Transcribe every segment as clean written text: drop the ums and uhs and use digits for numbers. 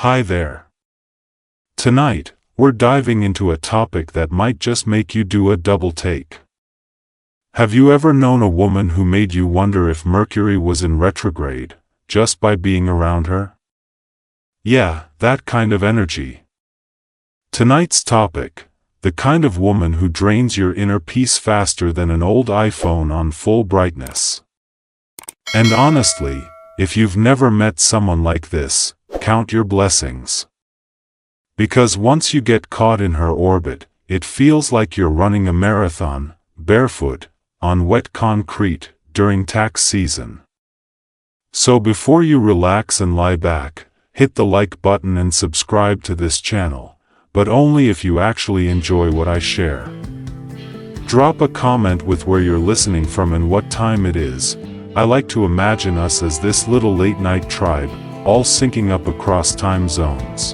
Hi there. Tonight, we're diving into a topic that might just make you do a double take. Have you ever known a woman who made you wonder if Mercury was in retrograde, just by being around her? Yeah, that kind of energy. Tonight's topic: the kind of woman who drains your inner peace faster than an old iPhone on full brightness. And honestly, if you've never met someone like this, count your blessings. Because once you get caught in her orbit, it feels like you're running a marathon, barefoot, on wet concrete, during tax season. So before you relax and lie back, hit the like button and subscribe to this channel, but only if you actually enjoy what I share. Drop a comment with where you're listening from and what time it is. I like to imagine us as this little late-night tribe, all syncing up across time zones.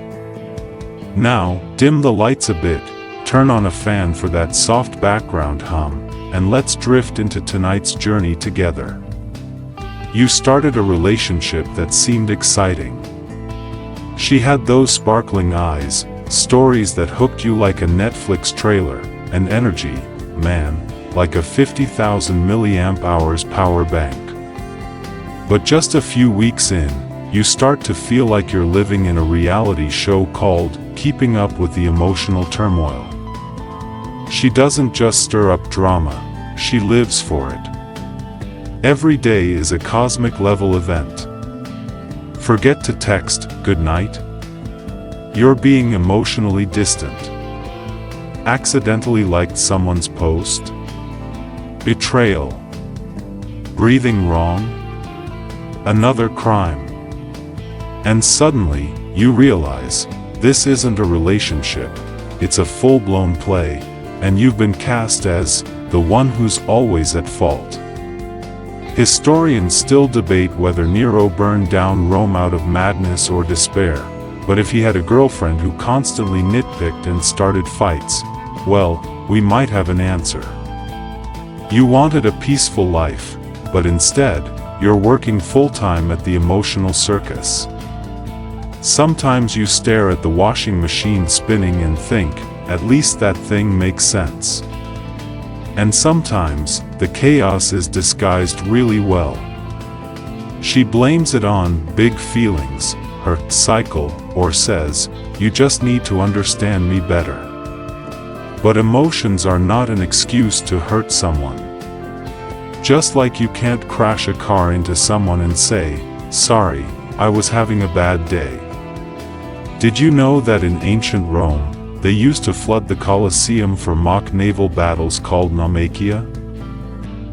Now, dim the lights a bit, turn on a fan for that soft background hum, and let's drift into tonight's journey together. You started a relationship that seemed exciting. She had those sparkling eyes, stories that hooked you like a Netflix trailer, and energy, man, like a 50,000 milliamp hours power bank. But just a few weeks in, you start to feel like you're living in a reality show called Keeping Up with the Emotional Turmoil. She doesn't just stir up drama, she lives for it. Every day is a cosmic level event. Forget to text "good night"? You're being emotionally distant. Accidentally liked someone's post? Betrayal. Breathing wrong? Another crime. And suddenly, you realize, this isn't a relationship, it's a full-blown play, and you've been cast as the one who's always at fault. Historians still debate whether Nero burned down Rome out of madness or despair, but if he had a girlfriend who constantly nitpicked and started fights, well, we might have an answer. You wanted a peaceful life, but instead, you're working full-time at the emotional circus. Sometimes you stare at the washing machine spinning and think, at least that thing makes sense. And sometimes, the chaos is disguised really well. She blames it on big feelings, her cycle, or says, "You just need to understand me better." But emotions are not an excuse to hurt someone. Just like you can't crash a car into someone and say, "Sorry, I was having a bad day." Did you know that in ancient Rome, they used to flood the Colosseum for mock naval battles called naumachia?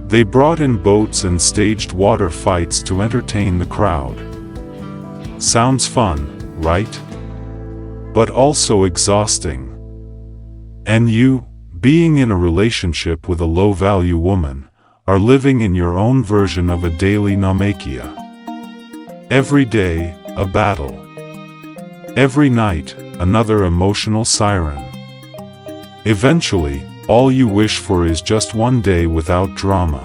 They brought in boats and staged water fights to entertain the crowd. Sounds fun, right? But also exhausting. And you, being in a relationship with a low-value woman, are living in your own version of a daily naumachia. Every day, a battle. Every night, another emotional siren. Eventually, all you wish for is just one day without drama.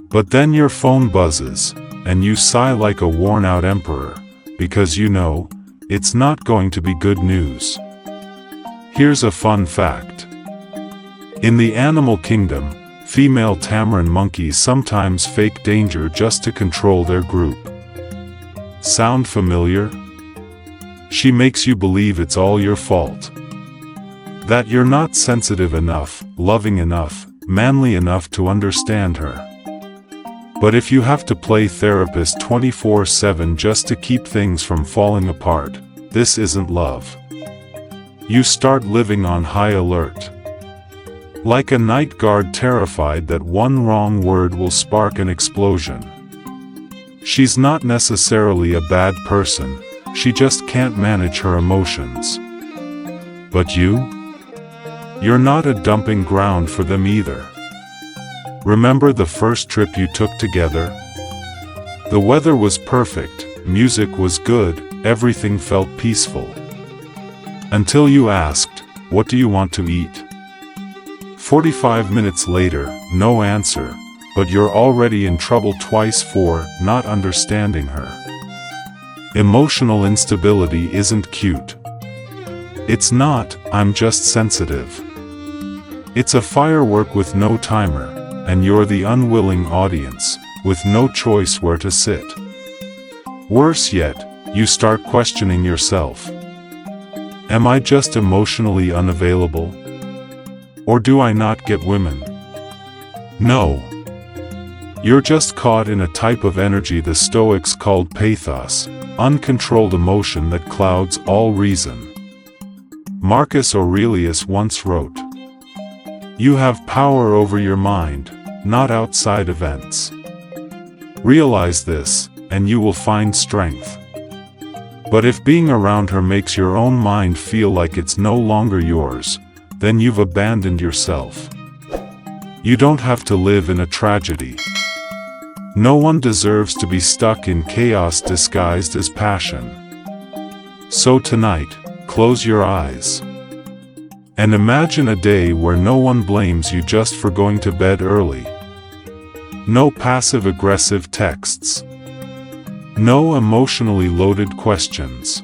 But then your phone buzzes, and you sigh like a worn-out emperor, because you know, it's not going to be good news. Here's a fun fact. In the animal kingdom, female tamarin monkeys sometimes fake danger just to control their group. Sound familiar? She makes you believe it's all your fault. That you're not sensitive enough, loving enough, manly enough to understand her. But if you have to play therapist 24/7 just to keep things from falling apart, this isn't love. You start living on high alert. Like a night guard terrified that one wrong word will spark an explosion. She's not necessarily a bad person, she just can't manage her emotions. But you? You're not a dumping ground for them either. Remember the first trip you took together? The weather was perfect, music was good, everything felt peaceful. Until you asked, "What do you want to eat?" 45 minutes later, no answer, but you're already in trouble twice for not understanding her. Emotional instability isn't cute. It's not, I'm just sensitive. It's a firework with no timer, and you're the unwilling audience, with no choice where to sit. Worse yet, you start questioning yourself. Am I just emotionally unavailable? Or do I not get women? No. You're just caught in a type of energy the Stoics called pathos, uncontrolled emotion that clouds all reason. Marcus Aurelius once wrote, "You have power over your mind, not outside events." Realize this, and you will find strength. But if being around her makes your own mind feel like it's no longer yours, then you've abandoned yourself. You don't have to live in a tragedy. No one deserves to be stuck in chaos disguised as passion. So tonight, close your eyes. And imagine a day where no one blames you just for going to bed early. No passive-aggressive texts. No emotionally loaded questions.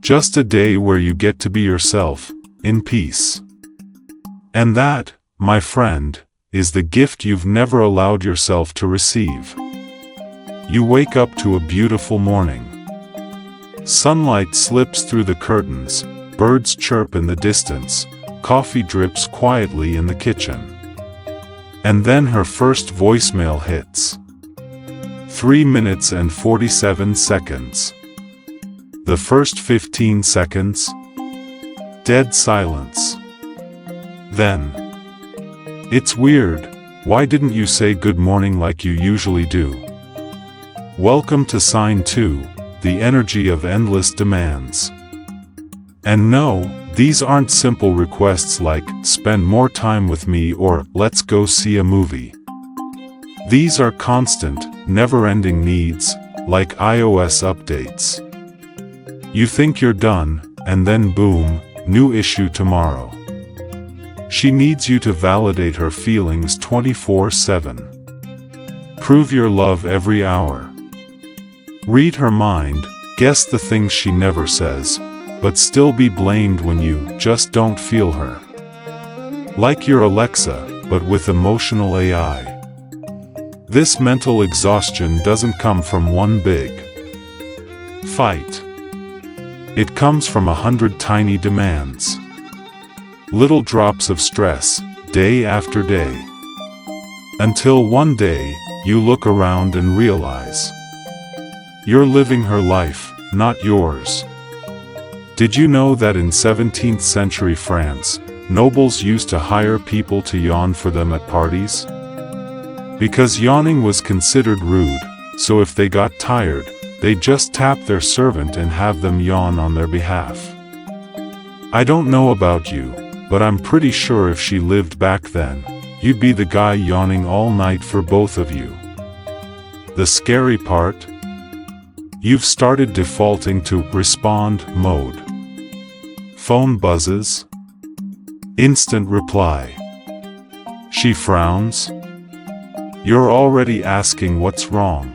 Just a day where you get to be yourself, in peace. And that, my friend, is the gift you've never allowed yourself to receive. You wake up to a beautiful morning. Sunlight slips through the curtains, birds chirp in the distance, coffee drips quietly in the kitchen. And then her first voicemail hits. 3 minutes and 47 seconds. The first 15 seconds? Dead silence. Then, "It's weird, why didn't you say good morning like you usually do?" Welcome to sign 2, the energy of endless demands. And no, these aren't simple requests like, "Spend more time with me" or "Let's go see a movie." These are constant, never-ending needs, like iOS updates. You think you're done, and then boom, new issue tomorrow. She needs you to validate her feelings 24/7. Prove your love every hour. Read her mind, guess the things she never says, but still be blamed when you just don't feel her. Like your Alexa, but with emotional AI. This mental exhaustion doesn't come from one big fight. It comes from 100 tiny demands. Little drops of stress, day after day. Until one day, you look around and realize you're living her life, not yours. Did you know that in 17th century France, nobles used to hire people to yawn for them at parties? Because yawning was considered rude, so if they got tired, they'd just tap their servant and have them yawn on their behalf. I don't know about you, but I'm pretty sure if she lived back then, you'd be the guy yawning all night for both of you. The scary part? You've started defaulting to respond mode. Phone buzzes. Instant reply. She frowns. You're already asking what's wrong.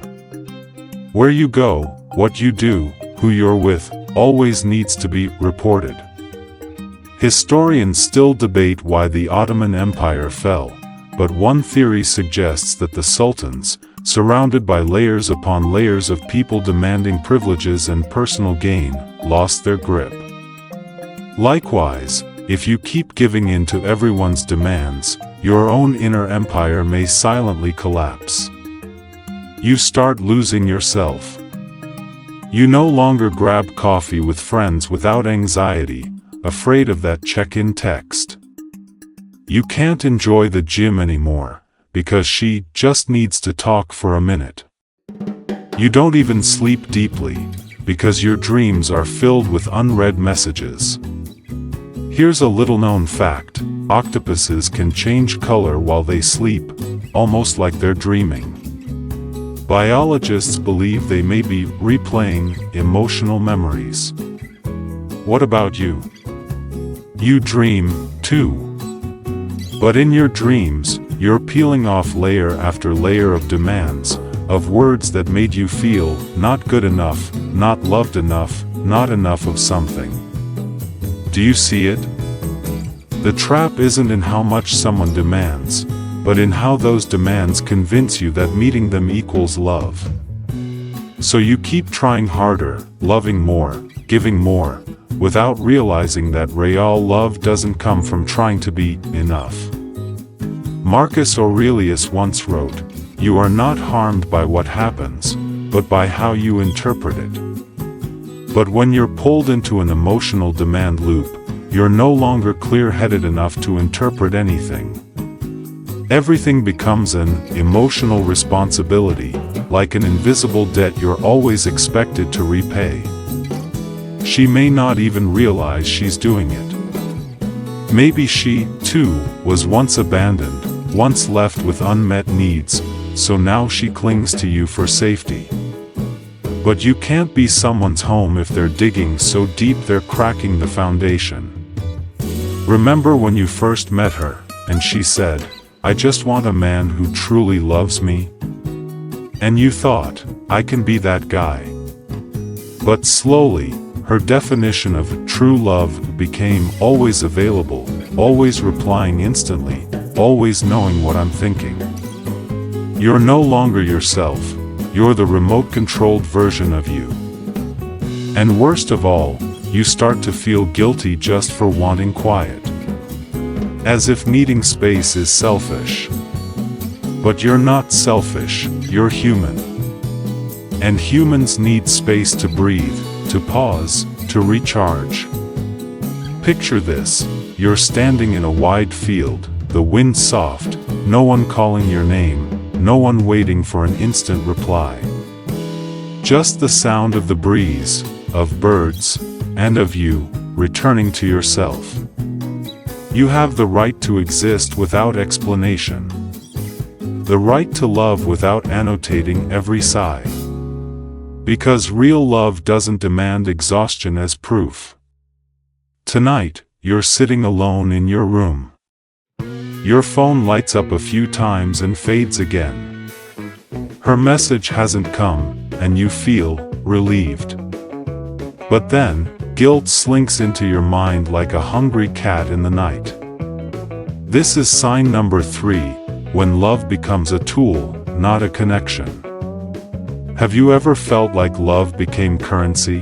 Where you go, what you do, who you're with, always needs to be reported. Historians still debate why the Ottoman Empire fell, but one theory suggests that the sultans, surrounded by layers upon layers of people demanding privileges and personal gain, lost their grip. Likewise, if you keep giving in to everyone's demands, your own inner empire may silently collapse. You start losing yourself. You no longer grab coffee with friends without anxiety, afraid of that check-in text. You can't enjoy the gym anymore, because she just needs to talk for a minute. You don't even sleep deeply, because your dreams are filled with unread messages. Here's a little-known fact: octopuses can change color while they sleep, almost like they're dreaming. Biologists believe they may be replaying emotional memories. What about you? You dream, too. But in your dreams, you're peeling off layer after layer of demands, of words that made you feel not good enough, not loved enough, not enough of something. Do you see it? The trap isn't in how much someone demands, but in how those demands convince you that meeting them equals love. So you keep trying harder, loving more, giving more, without realizing that real love doesn't come from trying to be enough. Marcus Aurelius once wrote, "You are not harmed by what happens, but by how you interpret it." But when you're pulled into an emotional demand loop, you're no longer clear-headed enough to interpret anything. Everything becomes an emotional responsibility, like an invisible debt you're always expected to repay. She may not even realize she's doing it. Maybe she, too, was once abandoned, once left with unmet needs, so now she clings to you for safety. But you can't be someone's home if they're digging so deep they're cracking the foundation. Remember when you first met her, and she said, "I just want a man who truly loves me?" And you thought, "I can be that guy." But slowly, her definition of true love became always available, always replying instantly, always knowing what I'm thinking. You're no longer yourself, you're the remote-controlled version of you. And worst of all, you start to feel guilty just for wanting quiet. As if needing space is selfish. But you're not selfish, you're human. And humans need space to breathe, to pause, to recharge. Picture this, you're standing in a wide field, the wind soft, no one calling your name, no one waiting for an instant reply. Just the sound of the breeze, of birds, and of you, returning to yourself. You have the right to exist without explanation. The right to love without annotating every sigh. Because real love doesn't demand exhaustion as proof. Tonight, you're sitting alone in your room. Your phone lights up a few times and fades again. Her message hasn't come, and you feel relieved. But then, guilt slinks into your mind like a hungry cat in the night. This is sign number 3, when love becomes a tool, not a connection. Have you ever felt like love became currency?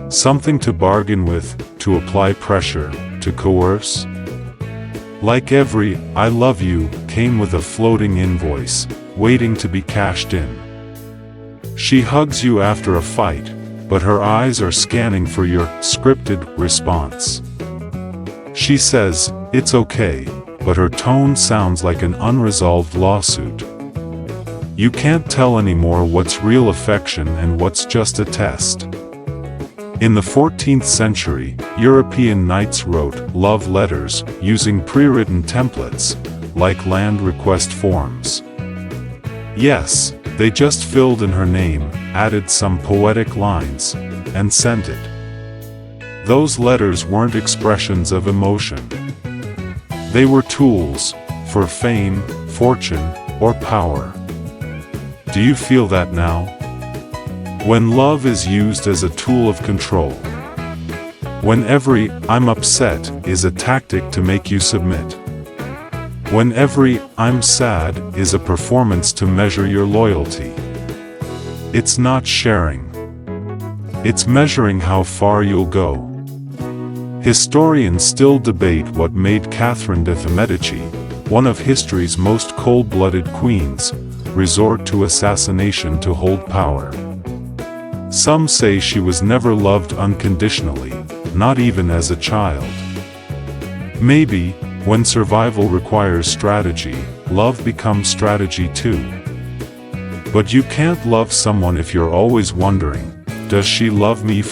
Something to bargain with, to apply pressure, to coerce? Like every "I love you" came with a floating invoice, waiting to be cashed in. She hugs you after a fight, but her eyes are scanning for your scripted response. She says, "It's okay," but her tone sounds like an unresolved lawsuit. You can't tell anymore what's real affection and what's just a test. In the 14th century, European knights wrote love letters using pre-written templates, like land request forms. Yes, they just filled in her name, added some poetic lines, and sent it. Those letters weren't expressions of emotion. They were tools for fame, fortune, or power. Do you feel that now? When love is used as a tool of control. When every "I'm upset" is a tactic to make you submit. When every "I'm sad" is a performance to measure your loyalty. It's not sharing. It's measuring how far you'll go. Historians still debate what made Catherine de Medici, one of history's most cold-blooded queens, resort to assassination to hold power. Some say she was never loved unconditionally, not even as a child. Maybe, when survival requires strategy, love becomes strategy too. But you can't love someone if you're always wondering, does she love me,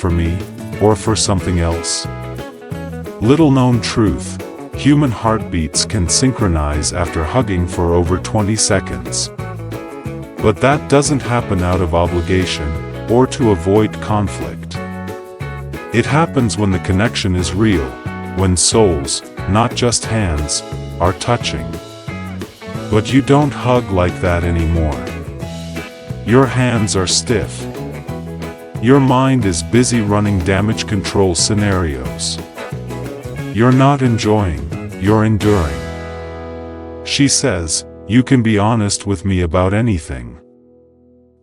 or for something else? Little-known truth, human heartbeats can synchronize after hugging for over 20 seconds. But that doesn't happen out of obligation, or to avoid conflict. It happens when the connection is real, when souls, not just hands, are touching. But you don't hug like that anymore. Your hands are stiff. Your mind is busy running damage control scenarios. You're not enjoying, you're enduring. She says, you can be honest with me about anything.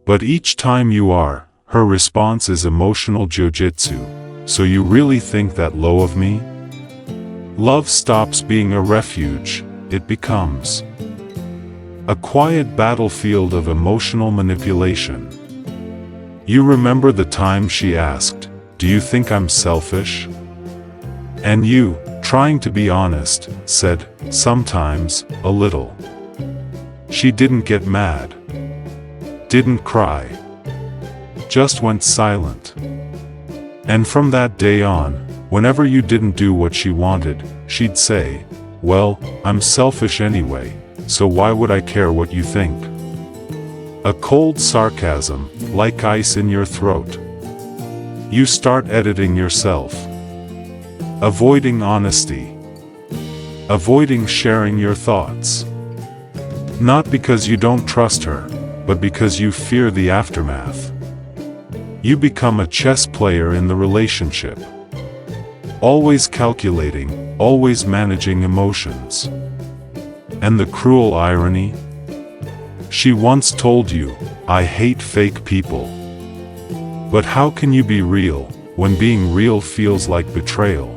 But each time you are, her response is emotional jiu-jitsu. So you really think that low of me? Love stops being a refuge, it becomes a quiet battlefield of emotional manipulation. You remember the time she asked, "Do you think I'm selfish?" And you, trying to be honest, said, "Sometimes, a little." She didn't get mad. Didn't cry. Just went silent. And from that day on, whenever you didn't do what she wanted, she'd say, "Well, I'm selfish anyway, so why would I care what you think?" A cold sarcasm, like ice in your throat. You start editing yourself. Avoiding honesty. Avoiding sharing your thoughts. Not because you don't trust her, but because you fear the aftermath. You become a chess player in the relationship. Always calculating, always managing emotions. And the cruel irony? She once told you, "I hate fake people." But how can you be real, when being real feels like betrayal?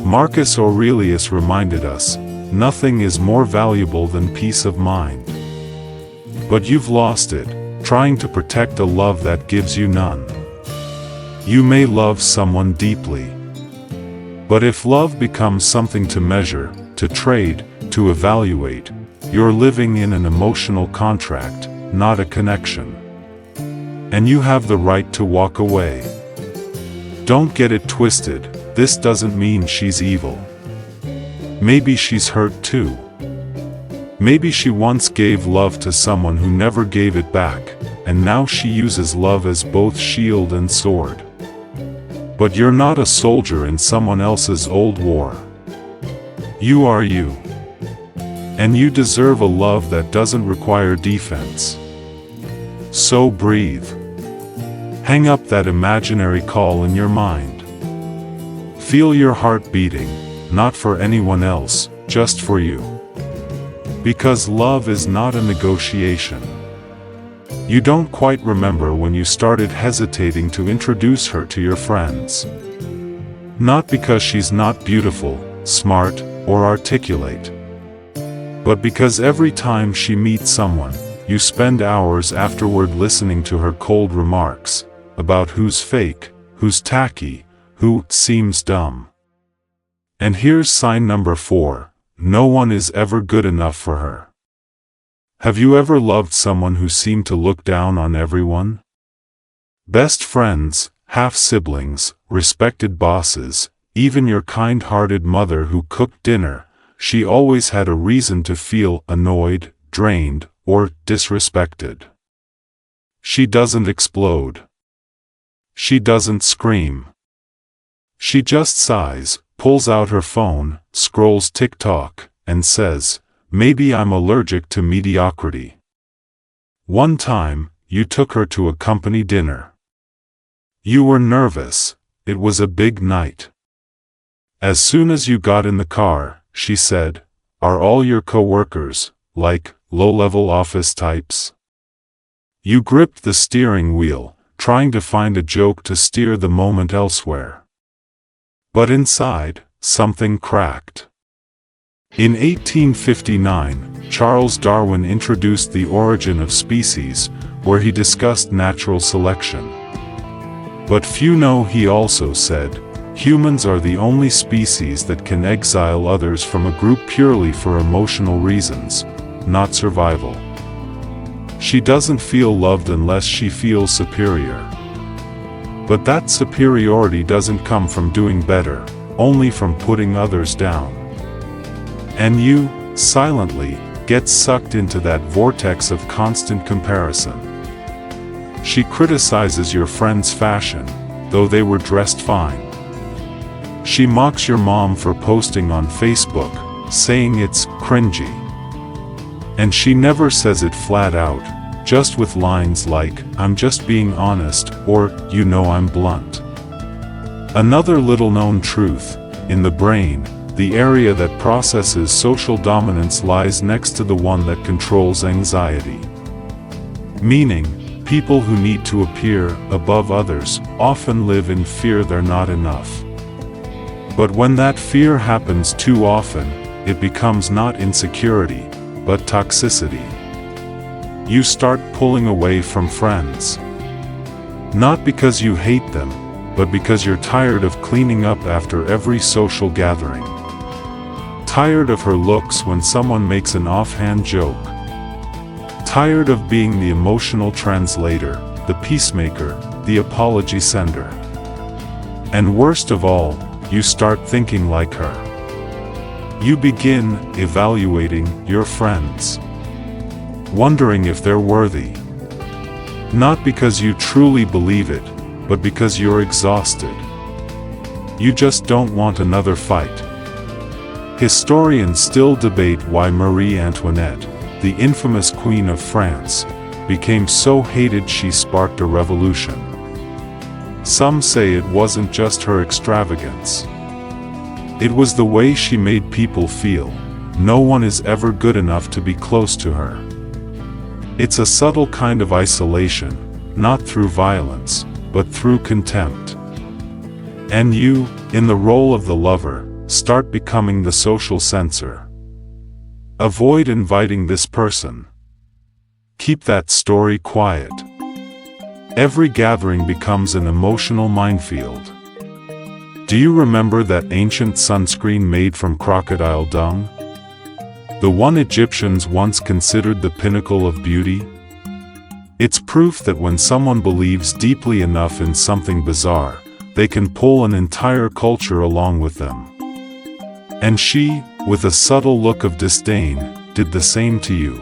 Marcus Aurelius reminded us, nothing is more valuable than peace of mind. But you've lost it, trying to protect a love that gives you none. You may love someone deeply. But if love becomes something to measure, to trade, to evaluate, you're living in an emotional contract, not a connection. And you have the right to walk away. Don't get it twisted, this doesn't mean she's evil. Maybe she's hurt too. Maybe she once gave love to someone who never gave it back, and now she uses love as both shield and sword. But you're not a soldier in someone else's old war. You are you. And you deserve a love that doesn't require defense. So breathe. Hang up that imaginary call in your mind. Feel your heart beating, not for anyone else, just for you. Because love is not a negotiation. You don't quite remember when you started hesitating to introduce her to your friends. Not because she's not beautiful, smart, or articulate. But because every time she meets someone, you spend hours afterward listening to her cold remarks, about who's fake, who's tacky, who seems dumb. And here's sign number 4, no one is ever good enough for her. Have you ever loved someone who seemed to look down on everyone? Best friends, half-siblings, respected bosses, even your kind-hearted mother who cooked dinner, she always had a reason to feel annoyed, drained, or disrespected. She doesn't explode. She doesn't scream. She just sighs, pulls out her phone, scrolls TikTok, and says, "Maybe I'm allergic to mediocrity." One time, you took her to a company dinner. You were nervous, it was a big night. As soon as you got in the car, she said, "Are all your coworkers, like, low-level office types?" You gripped the steering wheel, trying to find a joke to steer the moment elsewhere. But inside, something cracked. In 1859, Charles Darwin introduced The Origin of Species, where he discussed natural selection. But few know he also said, humans are the only species that can exile others from a group purely for emotional reasons, not survival. She doesn't feel loved unless she feels superior. But that superiority doesn't come from doing better, only from putting others down. And you, silently, get sucked into that vortex of constant comparison. She criticizes your friend's fashion, though they were dressed fine. She mocks your mom for posting on Facebook, saying it's cringy. And she never says it flat out, just with lines like, "I'm just being honest," or, "You know I'm blunt." Another little-known truth: in the brain, the area that processes social dominance lies next to the one that controls anxiety. Meaning, people who need to appear above others often live in fear they're not enough. But when that fear happens too often, it becomes not insecurity, but toxicity. You start pulling away from friends. Not because you hate them, but because you're tired of cleaning up after every social gathering. Tired of her looks when someone makes an offhand joke. Tired of being the emotional translator, the peacemaker, the apology sender. And worst of all, you start thinking like her. You begin evaluating your friends, wondering if they're worthy. Not because you truly believe it, but because you're exhausted. You just don't want another fight. Historians still debate why Marie Antoinette, the infamous Queen of France, became so hated she sparked a revolution. Some say it wasn't just her extravagance. It was the way she made people feel. No one is ever good enough to be close to her. It's a subtle kind of isolation, not through violence, but through contempt. And you, in the role of the lover, start becoming the social censor. Avoid inviting this person. Keep that story quiet. Every gathering becomes an emotional minefield. Do you remember that ancient sunscreen made from crocodile dung? The one Egyptians once considered the pinnacle of beauty? It's proof that when someone believes deeply enough in something bizarre, they can pull an entire culture along with them. And she, with a subtle look of disdain, did the same to you.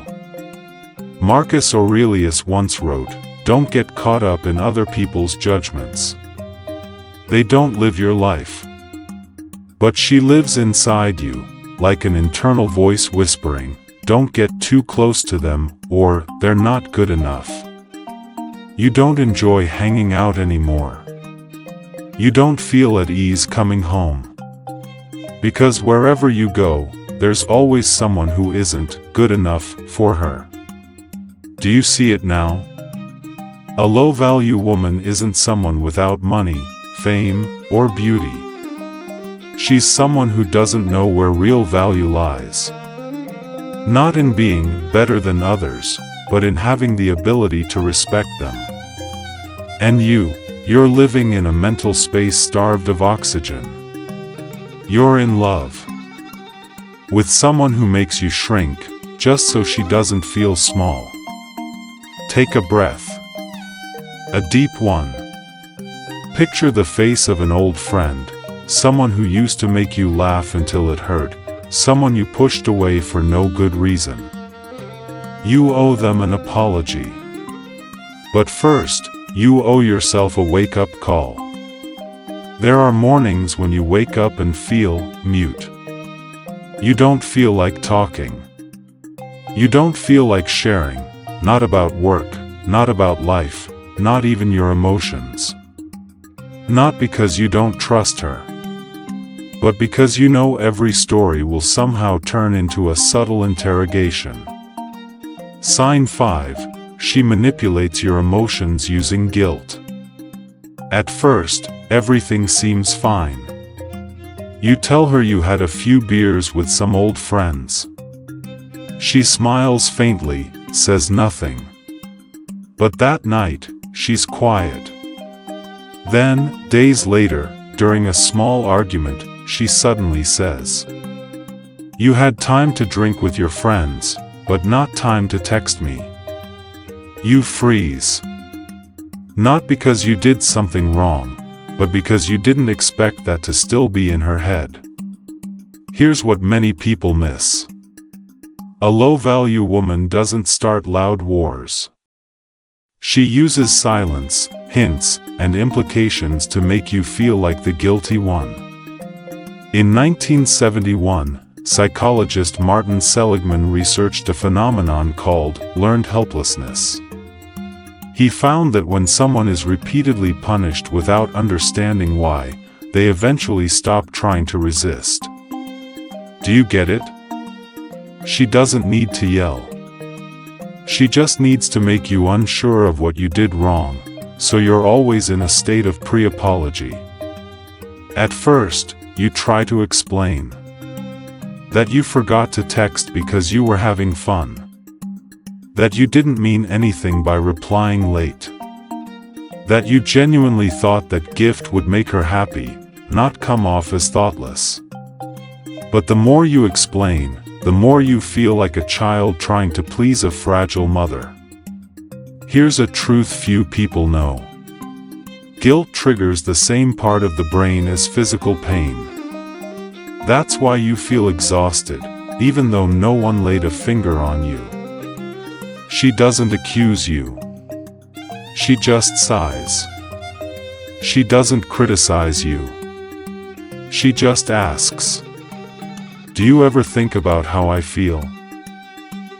Marcus Aurelius once wrote, "Don't get caught up in other people's judgments. They don't live your life. But she lives inside you, like an internal voice whispering, don't get too close to them, or they're not good enough." You don't enjoy hanging out anymore. You don't feel at ease coming home. Because wherever you go, there's always someone who isn't good enough for her. Do you see it now? A low-value woman isn't someone without money, fame, or beauty. She's someone who doesn't know where real value lies. Not in being better than others, but in having the ability to respect them. And you're living in a mental space starved of oxygen. You're in love with someone who makes you shrink, just so she doesn't feel small. Take a breath. A deep one. Picture the face of an old friend, someone who used to make you laugh until it hurt, someone you pushed away for no good reason. You owe them an apology. But first, you owe yourself a wake-up call. There are mornings when you wake up and feel mute. You don't feel like talking. You don't feel like sharing, not about work, not about life, not even your emotions. Not because you don't trust her, but because you know every story will somehow turn into a subtle interrogation. Sign 5. She manipulates your emotions using guilt. At first, everything seems fine. You tell her you had a few beers with some old friends. She smiles faintly, says nothing. But that night, she's quiet. Then, days later, during a small argument, she suddenly says, "You had time to drink with your friends, but not time to text me." You freeze. Not because you did something wrong, but because you didn't expect that to still be in her head. Here's what many people miss. A low-value woman doesn't start loud wars. She uses silence, hints, and implications to make you feel like the guilty one. In 1971, psychologist Martin Seligman researched a phenomenon called learned helplessness. He found that when someone is repeatedly punished without understanding why, they eventually stop trying to resist. Do you get it? She doesn't need to yell. She just needs to make you unsure of what you did wrong, so you're always in a state of pre-apology. At first, you try to explain that you forgot to text because you were having fun, that you didn't mean anything by replying late, that you genuinely thought that gift would make her happy, not come off as thoughtless. But the more you explain, the more you feel like a child trying to please a fragile mother. Here's a truth few people know. Guilt triggers the same part of the brain as physical pain. That's why you feel exhausted, even though no one laid a finger on you. She doesn't accuse you. She just sighs. She doesn't criticize you. She just asks, "Do you ever think about how I feel?"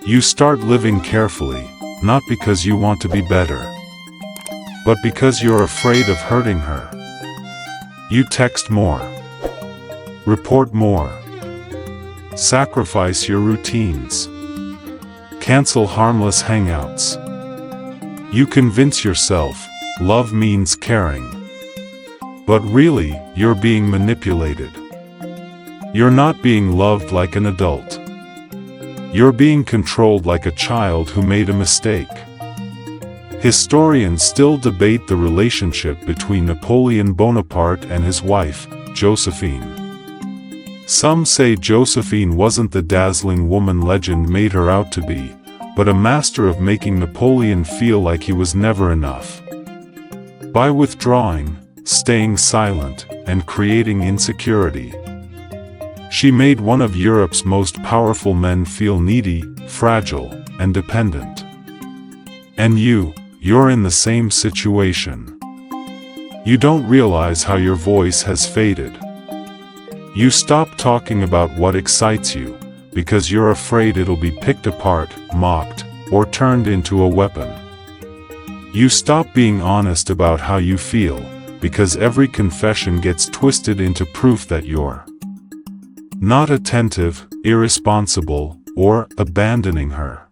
You start living carefully, not because you want to be better, but because you're afraid of hurting her. You text more, report more, sacrifice your routines, cancel harmless hangouts. You convince yourself, love means caring. But really, you're being manipulated. You're not being loved like an adult. You're being controlled like a child who made a mistake. Historians still debate the relationship between Napoleon Bonaparte and his wife, Josephine. Some say Josephine wasn't the dazzling woman legend made her out to be, but a master of making Napoleon feel like he was never enough. By withdrawing, staying silent, and creating insecurity, she made one of Europe's most powerful men feel needy, fragile, and dependent. And you're in the same situation. You don't realize how your voice has faded. You stop talking about what excites you, because you're afraid it'll be picked apart, mocked, or turned into a weapon. You stop being honest about how you feel, because every confession gets twisted into proof that you're not attentive, irresponsible, or abandoning her.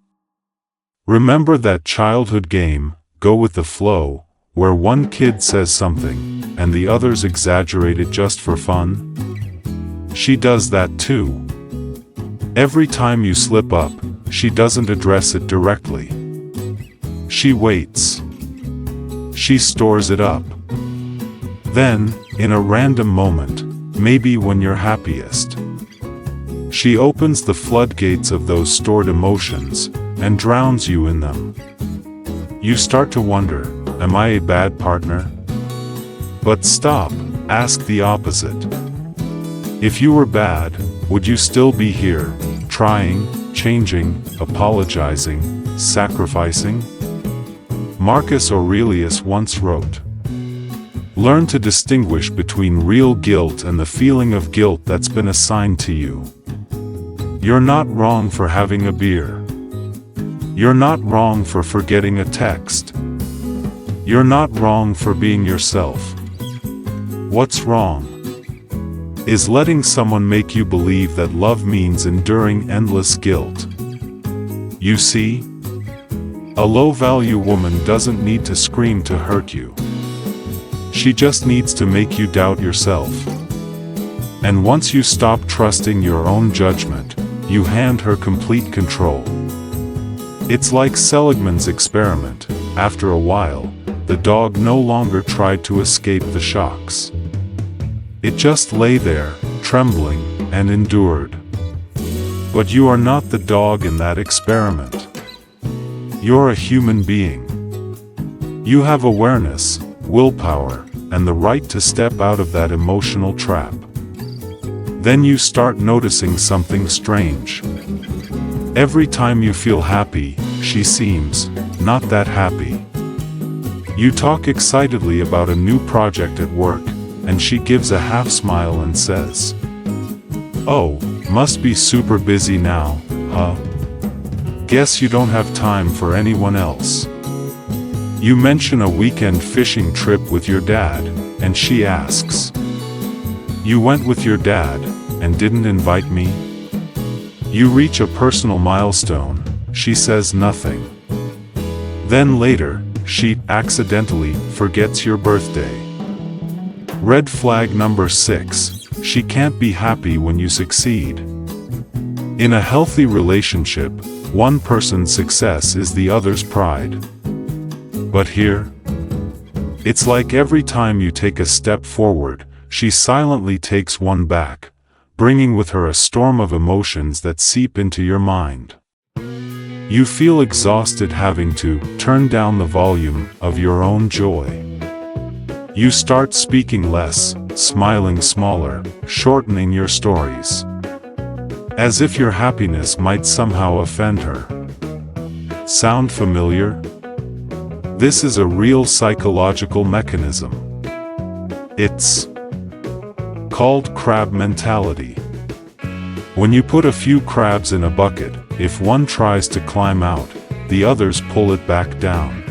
Remember that childhood game, Go with the Flow, where one kid says something, and the others exaggerate it just for fun? She does that too. Every time you slip up, she doesn't address it directly. She waits. She stores it up. Then, in a random moment, maybe when you're happiest, she opens the floodgates of those stored emotions, and drowns you in them. You start to wonder, am I a bad partner? But stop, ask the opposite. If you were bad, would you still be here, trying, changing, apologizing, sacrificing? Marcus Aurelius once wrote, "Learn to distinguish between real guilt and the feeling of guilt that's been assigned to you." You're not wrong for having a beer. You're not wrong for forgetting a text. You're not wrong for being yourself. What's wrong is letting someone make you believe that love means enduring endless guilt. You see, a low-value woman doesn't need to scream to hurt you. She just needs to make you doubt yourself. And once you stop trusting your own judgment, you hand her complete control. It's like Seligman's experiment. After a while, the dog no longer tried to escape the shocks. It just lay there, trembling, and endured. But you are not the dog in that experiment. You're a human being. You have awareness, willpower, and the right to step out of that emotional trap. Then you start noticing something strange. Every time you feel happy, she seems not that happy. You talk excitedly about a new project at work, and she gives a half smile and says, "Oh, must be super busy now, huh? Guess you don't have time for anyone else." You mention a weekend fishing trip with your dad, and she asks, "You went with your dad, and didn't invite me?" You reach a personal milestone, she says nothing. Then later, she accidentally forgets your birthday. Red flag number 6, she can't be happy when you succeed. In a healthy relationship, one person's success is the other's pride. But here, it's like every time you take a step forward, she silently takes one back, bringing with her a storm of emotions that seep into your mind. You feel exhausted having to turn down the volume of your own joy. You start speaking less, smiling smaller, shortening your stories, as if your happiness might somehow offend her. Sound familiar? This is a real psychological mechanism. It's called crab mentality. When you put a few crabs in a bucket, if one tries to climb out, the others pull it back down.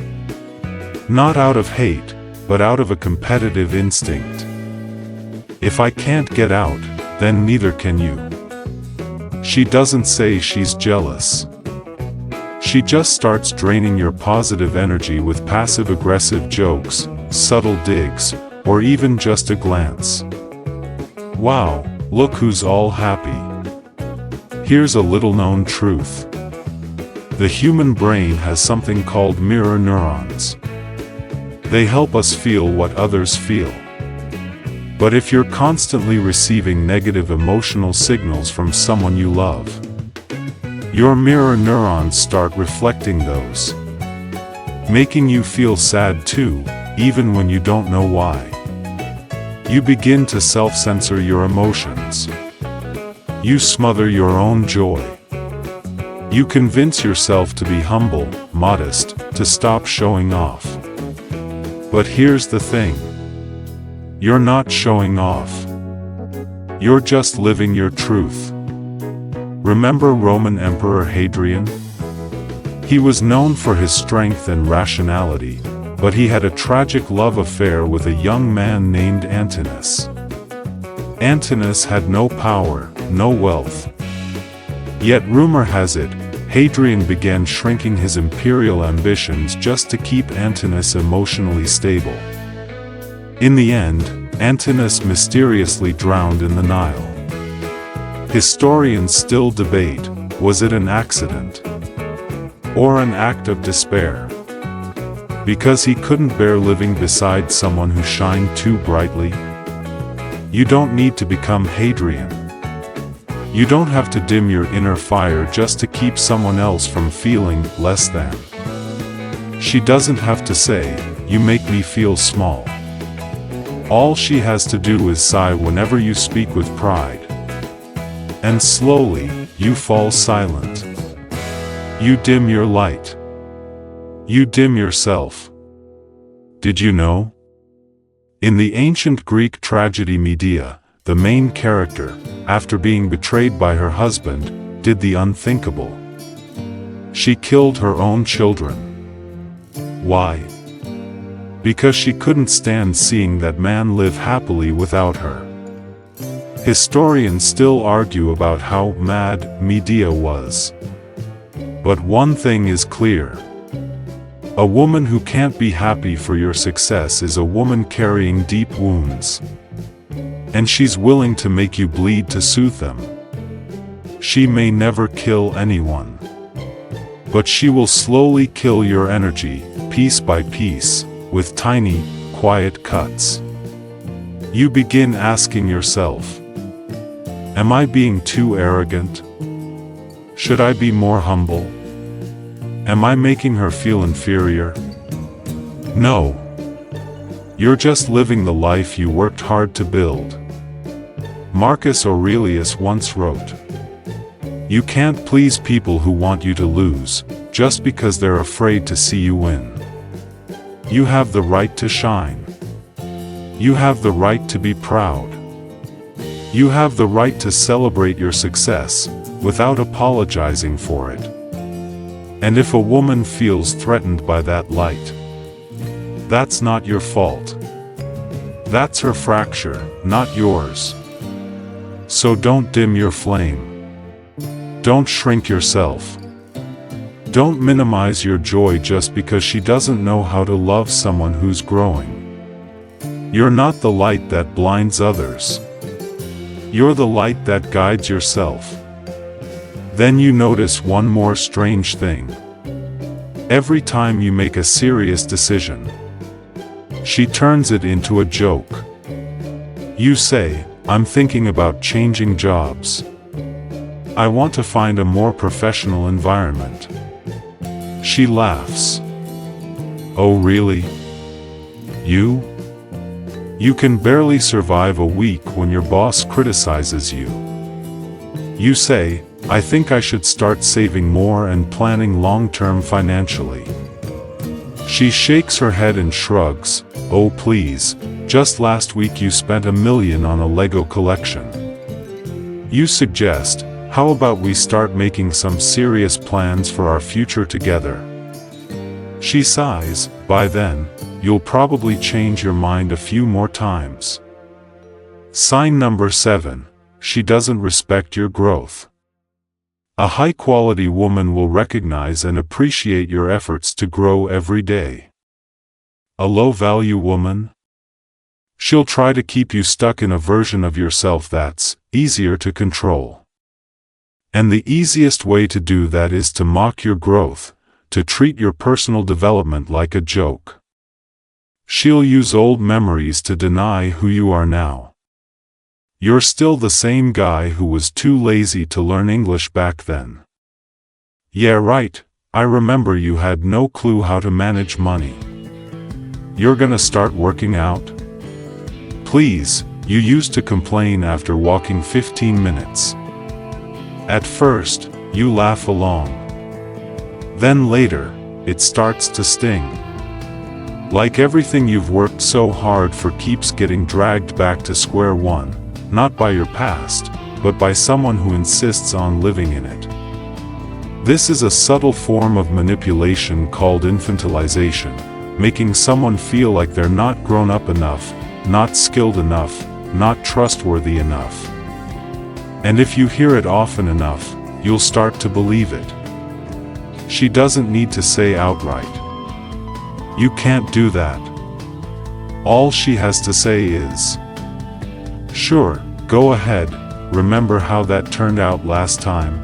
Not out of hate, but out of a competitive instinct. If I can't get out, then neither can you. She doesn't say she's jealous. She just starts draining your positive energy with passive-aggressive jokes, subtle digs, or even just a glance. Wow, look who's all happy. Here's a little-known truth. The human brain has something called mirror neurons. They help us feel what others feel. But if you're constantly receiving negative emotional signals from someone you love, your mirror neurons start reflecting those, making you feel sad too, even when you don't know why. You begin to self-censor your emotions. You smother your own joy. You convince yourself to be humble, modest, to stop showing off. But here's the thing. You're not showing off. You're just living your truth. Remember Roman Emperor Hadrian? He was known for his strength and rationality, but he had a tragic love affair with a young man named Antinous. Antinous had no power, no wealth. Yet rumor has it, Hadrian began shrinking his imperial ambitions just to keep Antinous emotionally stable. In the end, Antinous mysteriously drowned in the Nile. Historians still debate, was it an accident? Or an act of despair? Because he couldn't bear living beside someone who shined too brightly? You don't need to become Hadrian. You don't have to dim your inner fire just to keep someone else from feeling less than. She doesn't have to say, "You make me feel small." All she has to do is sigh whenever you speak with pride. And slowly, you fall silent. You dim your light. You dim yourself. Did you know? In the ancient Greek tragedy Medea, the main character, after being betrayed by her husband, did the unthinkable. She killed her own children. Why? Because she couldn't stand seeing that man live happily without her. Historians still argue about how mad Medea was. But one thing is clear. A woman who can't be happy for your success is a woman carrying deep wounds. And she's willing to make you bleed to soothe them. She may never kill anyone. But she will slowly kill your energy, piece by piece, with tiny, quiet cuts. You begin asking yourself, am I being too arrogant? Should I be more humble? Am I making her feel inferior? No. You're just living the life you worked hard to build. Marcus Aurelius once wrote, "You can't please people who want you to lose, just because they're afraid to see you win. You have the right to shine. You have the right to be proud. You have the right to celebrate your success, without apologizing for it." And if a woman feels threatened by that light, That's not your fault. That's her fracture, not yours. So don't dim your flame. Don't shrink yourself. Don't minimize your joy just because she doesn't know how to love someone who's growing. You're not the light that blinds others. You're the light that guides yourself. Then you notice one more strange thing. Every time you make a serious decision, she turns it into a joke. You say, "I'm thinking about changing jobs. I want to find a more professional environment." She laughs. "Oh really? You? You can barely survive a week when your boss criticizes you." You say, "I think I should start saving more and planning long-term financially." She shakes her head and shrugs. "Oh please, just last week you spent $1 million on a Lego collection." You suggest, "How about we start making some serious plans for our future together?" She sighs. "By then, you'll probably change your mind a few more times." Sign number 7. She doesn't respect your growth. A high-quality woman will recognize and appreciate your efforts to grow every day. A low-value woman? She'll try to keep you stuck in a version of yourself that's easier to control. And the easiest way to do that is to mock your growth, to treat your personal development like a joke. She'll use old memories to deny who you are now. You're still the same guy who was too lazy to learn English back then. Yeah right, I remember you had no clue how to manage money. You're gonna start working out? Please, you used to complain after walking 15 minutes. At first, you laugh along. Then later, it starts to sting. Like everything you've worked so hard for keeps getting dragged back to square one, not by your past, but by someone who insists on living in it. This is a subtle form of manipulation called infantilization, making someone feel like they're not grown up enough, not skilled enough, not trustworthy enough. And if you hear it often enough, you'll start to believe it. She doesn't need to say outright, "You can't do that." All she has to say is, "Sure, go ahead, remember how that turned out last time?"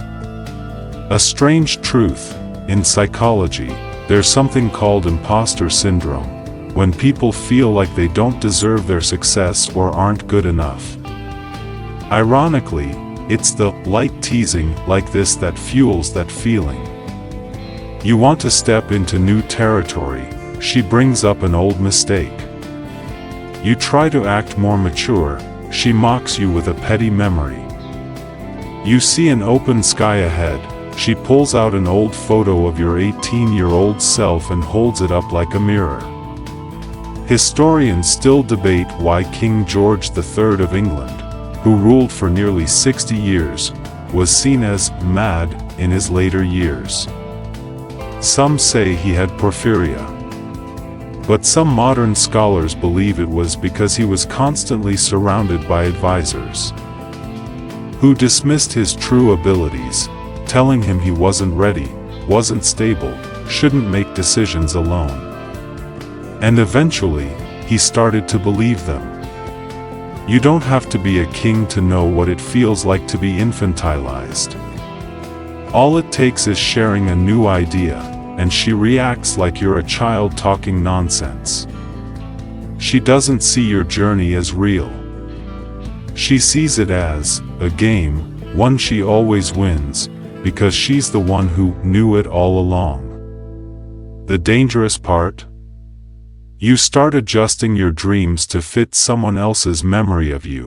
A strange truth, in psychology, there's something called imposter syndrome, when people feel like they don't deserve their success or aren't good enough. Ironically, it's the light teasing like this that fuels that feeling. You want to step into new territory, she brings up an old mistake. You try to act more mature, she mocks you with a petty memory. You see an open sky ahead, she pulls out an old photo of your 18-year-old self and holds it up like a mirror. Historians still debate why King George III of England, who ruled for nearly 60 years, was seen as mad in his later years. Some say he had porphyria. But some modern scholars believe it was because he was constantly surrounded by advisors who dismissed his true abilities, telling him he wasn't ready, wasn't stable, shouldn't make decisions alone. And eventually, he started to believe them. You don't have to be a king to know what it feels like to be infantilized. All it takes is sharing a new idea, and she reacts like you're a child talking nonsense. She doesn't see your journey as real. She sees it as a game, one she always wins, because she's the one who knew it all along. The dangerous part? You start adjusting your dreams to fit someone else's memory of you.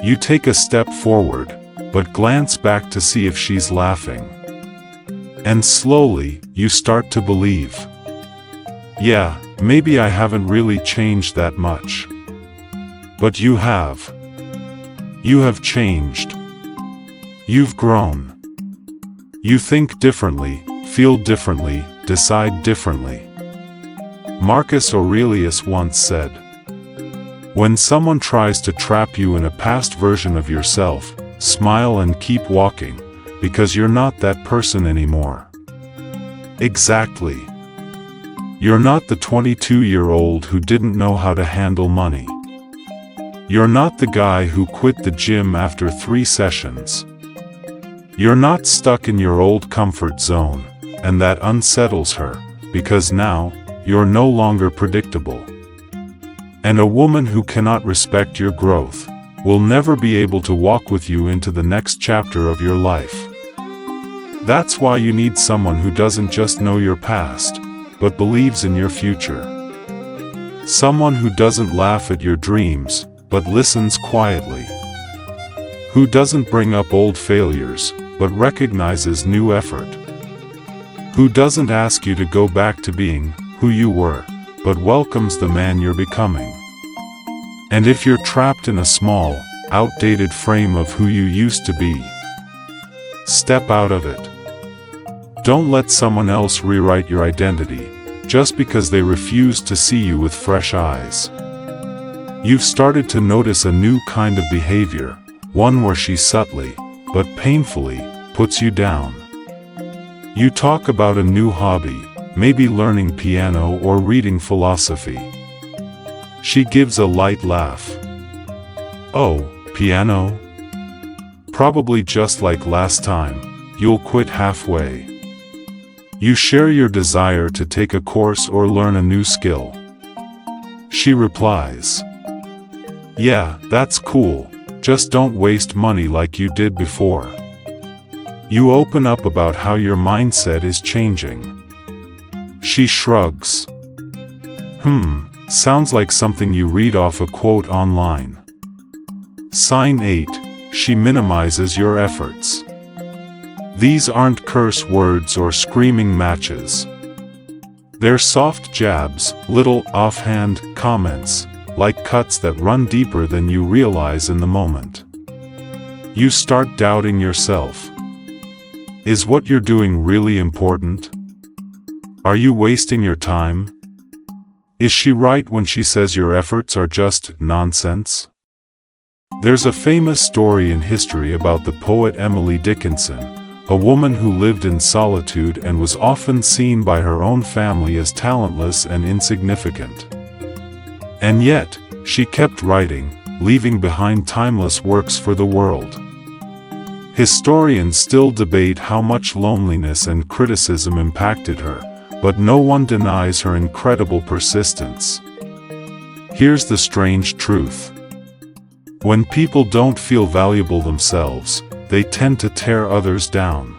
You take a step forward, but glance back to see if she's laughing. And slowly, you start to believe. Yeah, maybe I haven't really changed that much. But you have. You have changed. You've grown. You think differently, feel differently, decide differently. Marcus Aurelius once said, "When someone tries to trap you in a past version of yourself, smile and keep walking, because you're not that person anymore." Exactly. You're not the 22-year-old who didn't know how to handle money. You're not the guy who quit the gym after 3 sessions. You're not stuck in your old comfort zone, and that unsettles her, because now, you're no longer predictable. And a woman who cannot respect your growth will never be able to walk with you into the next chapter of your life. That's why you need someone who doesn't just know your past, but believes in your future. Someone who doesn't laugh at your dreams, but listens quietly. Who doesn't bring up old failures, but recognizes new effort. Who doesn't ask you to go back to being who you were, but welcomes the man you're becoming. And if you're trapped in a small, outdated frame of who you used to be, step out of it. Don't let someone else rewrite your identity, just because they refuse to see you with fresh eyes. You've started to notice a new kind of behavior, one where she subtly, but painfully, puts you down. You talk about a new hobby, maybe learning piano or reading philosophy. She gives a light laugh. "Oh, piano? Probably just like last time, you'll quit halfway." You share your desire to take a course or learn a new skill. She replies, "Yeah, that's cool, just don't waste money like you did before." You open up about how your mindset is changing. She shrugs. Sounds like something you read off a quote online." Sign 8. She minimizes your efforts. These aren't curse words or screaming matches. They're soft jabs, little offhand comments, like cuts that run deeper than you realize in the moment. You start doubting yourself. Is what you're doing really important? Are you wasting your time? Is she right when she says your efforts are just nonsense? There's a famous story in history about the poet Emily Dickinson, a woman who lived in solitude and was often seen by her own family as talentless and insignificant. And yet, she kept writing, leaving behind timeless works for the world. Historians still debate how much loneliness and criticism impacted her, but no one denies her incredible persistence. Here's the strange truth. When people don't feel valuable themselves, they tend to tear others down.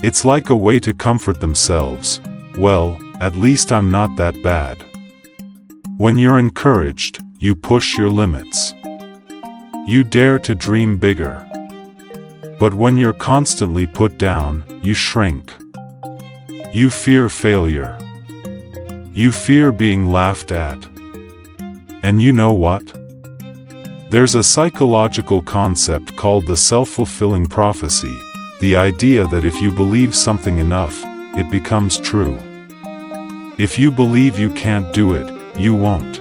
It's like a way to comfort themselves. "Well, at least I'm not that bad." When you're encouraged, you push your limits. You dare to dream bigger. But when you're constantly put down, you shrink. You fear failure. You fear being laughed at. And you know what? There's a psychological concept called the self-fulfilling prophecy, the idea that if you believe something enough, it becomes true. If you believe you can't do it, you won't.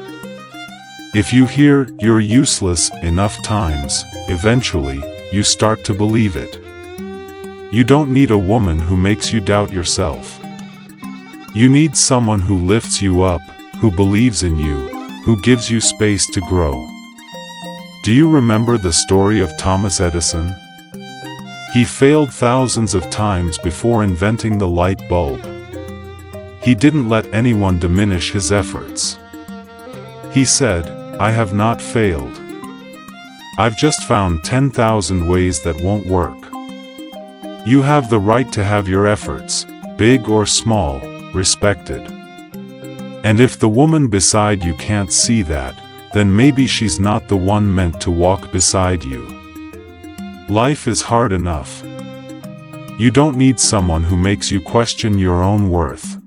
If you hear you're useless enough times, eventually, you start to believe it. You don't need a woman who makes you doubt yourself. You need someone who lifts you up, who believes in you, who gives you space to grow. Do you remember the story of Thomas Edison? He failed thousands of times before inventing the light bulb. He didn't let anyone diminish his efforts. He said, "I have not failed. I've just found 10,000 ways that won't work." You have the right to have your efforts, big or small, respected. And if the woman beside you can't see that, then maybe she's not the one meant to walk beside you. Life is hard enough. You don't need someone who makes you question your own worth.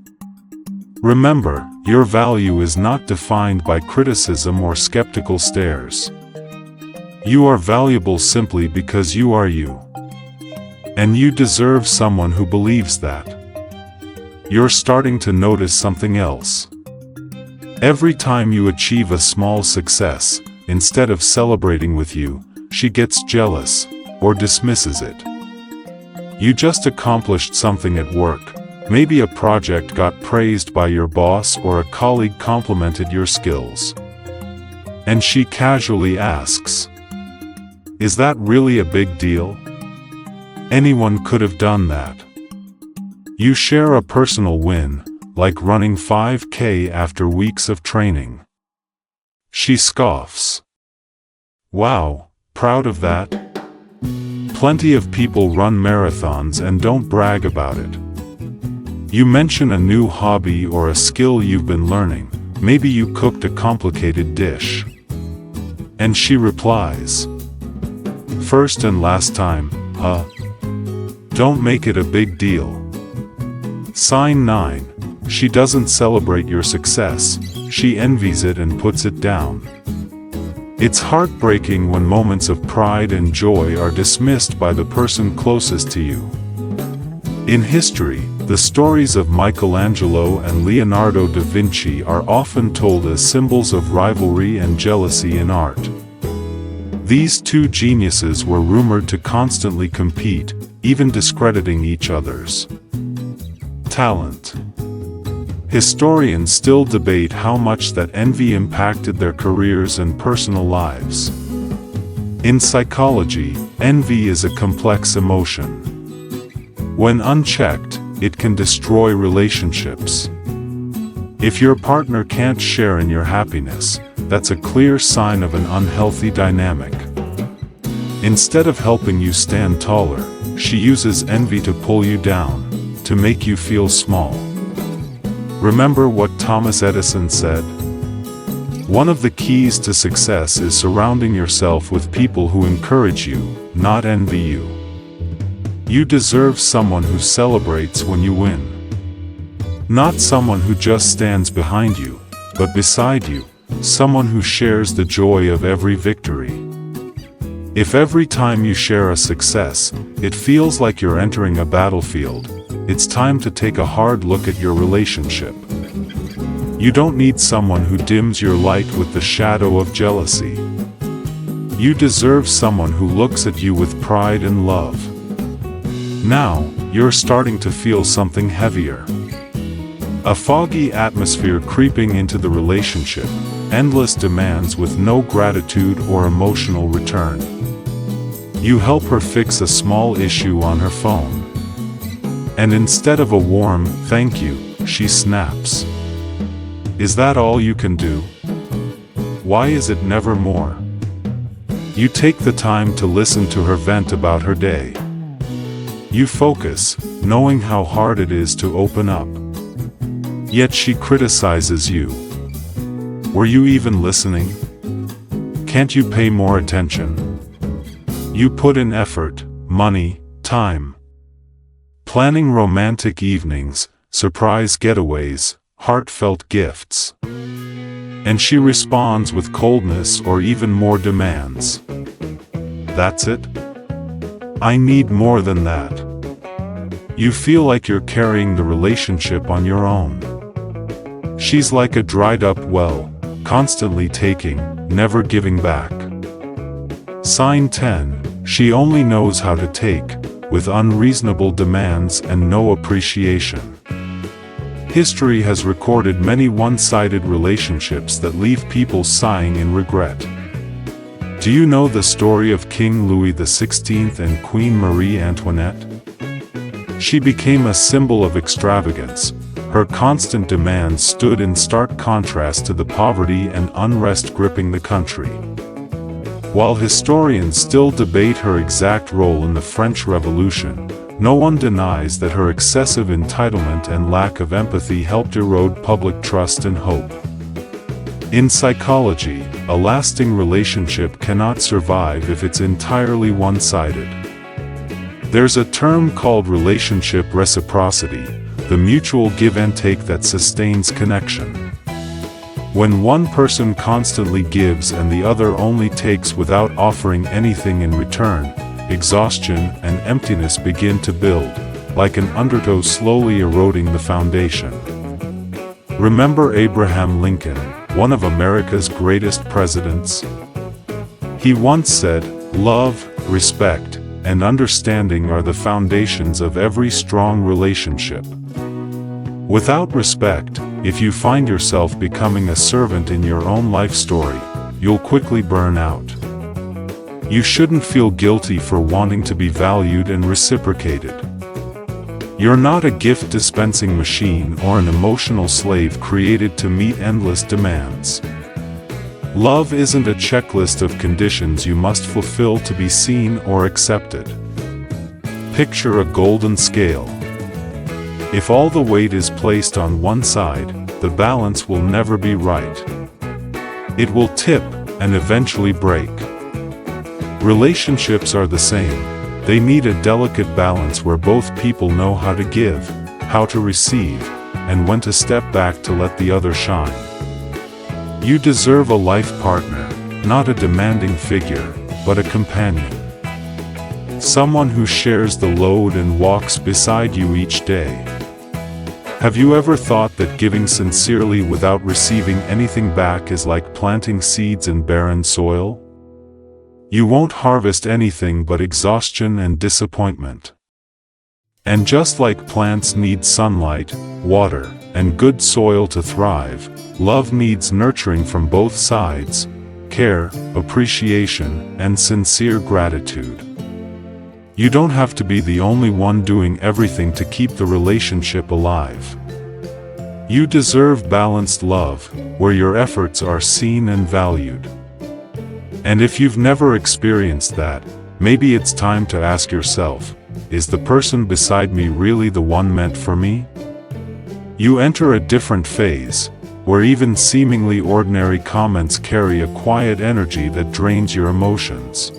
Remember, your value is not defined by criticism or skeptical stares. You are valuable simply because you are you. And you deserve someone who believes that. You're starting to notice something else. Every time you achieve a small success, instead of celebrating with you, she gets jealous, or dismisses it. You just accomplished something at work, maybe a project got praised by your boss or a colleague complimented your skills. And she casually asks, "Is that really a big deal? Anyone could have done that." You share a personal win, like running 5K after weeks of training. She scoffs. "Wow, proud of that? Plenty of people run marathons and don't brag about it." You mention a new hobby or a skill you've been learning, maybe you cooked a complicated dish. And she replies, "First and last time, huh? Don't make it a big deal." Sign 9. She doesn't celebrate your success, she envies it and puts it down. It's heartbreaking when moments of pride and joy are dismissed by the person closest to you. In history, the stories of Michelangelo and Leonardo da Vinci are often told as symbols of rivalry and jealousy in art. These two geniuses were rumored to constantly compete, even discrediting each other's talent. Historians still debate how much that envy impacted their careers and personal lives. In psychology, envy is a complex emotion. When unchecked, it can destroy relationships. If your partner can't share in your happiness, that's a clear sign of an unhealthy dynamic. Instead of helping you stand taller, she uses envy to pull you down, to make you feel small. Remember what Thomas Edison said? One of the keys to success is surrounding yourself with people who encourage you, not envy you. You deserve someone who celebrates when you win. Not someone who just stands behind you, but beside you, someone who shares the joy of every victory. If every time you share a success, it feels like you're entering a battlefield, it's time to take a hard look at your relationship. You don't need someone who dims your light with the shadow of jealousy. You deserve someone who looks at you with pride and love. Now, you're starting to feel something heavier. A foggy atmosphere creeping into the relationship, endless demands with no gratitude or emotional return. You help her fix a small issue on her phone. And instead of a warm, "Thank you," she snaps. Is that all you can do? Why is it never more? You take the time to listen to her vent about her day. You focus, knowing how hard it is to open up. Yet she criticizes you. Were you even listening? Can't you pay more attention? You put in effort, money, time. Planning romantic evenings, surprise getaways, heartfelt gifts. And she responds with coldness or even more demands. That's it? I need more than that. You feel like you're carrying the relationship on your own. She's like a dried-up well, constantly taking, never giving back. Sign 10, she only knows how to take, with unreasonable demands and no appreciation. History has recorded many one-sided relationships that leave people sighing in regret. Do you know the story of King Louis XVI and Queen Marie Antoinette? She became a symbol of extravagance. Her constant demands stood in stark contrast to the poverty and unrest gripping the country. While historians still debate her exact role in the French Revolution, no one denies that her excessive entitlement and lack of empathy helped erode public trust and hope. In psychology, a lasting relationship cannot survive if it's entirely one-sided. There's a term called relationship reciprocity, the mutual give and take that sustains connection. When one person constantly gives and the other only takes without offering anything in return, exhaustion and emptiness begin to build, like an undertow slowly eroding the foundation. Remember Abraham Lincoln, one of America's greatest presidents? He once said, "Love, respect, and understanding are the foundations of every strong relationship." Without respect, if you find yourself becoming a servant in your own life story, you'll quickly burn out. You shouldn't feel guilty for wanting to be valued and reciprocated. You're not a gift-dispensing machine or an emotional slave created to meet endless demands. Love isn't a checklist of conditions you must fulfill to be seen or accepted. Picture a golden scale. If all the weight is placed on one side, the balance will never be right. It will tip and eventually break. Relationships are the same. They need a delicate balance where both people know how to give, how to receive, and when to step back to let the other shine. You deserve a life partner, not a demanding figure, but a companion. Someone who shares the load and walks beside you each day. Have you ever thought that giving sincerely without receiving anything back is like planting seeds in barren soil? You won't harvest anything but exhaustion and disappointment. And just like plants need sunlight, water, and good soil to thrive, love needs nurturing from both sides, care, appreciation, and sincere gratitude. You don't have to be the only one doing everything to keep the relationship alive. You deserve balanced love, where your efforts are seen and valued. And if you've never experienced that, maybe it's time to ask yourself, is the person beside me really the one meant for me? You enter a different phase, where even seemingly ordinary comments carry a quiet energy that drains your emotions.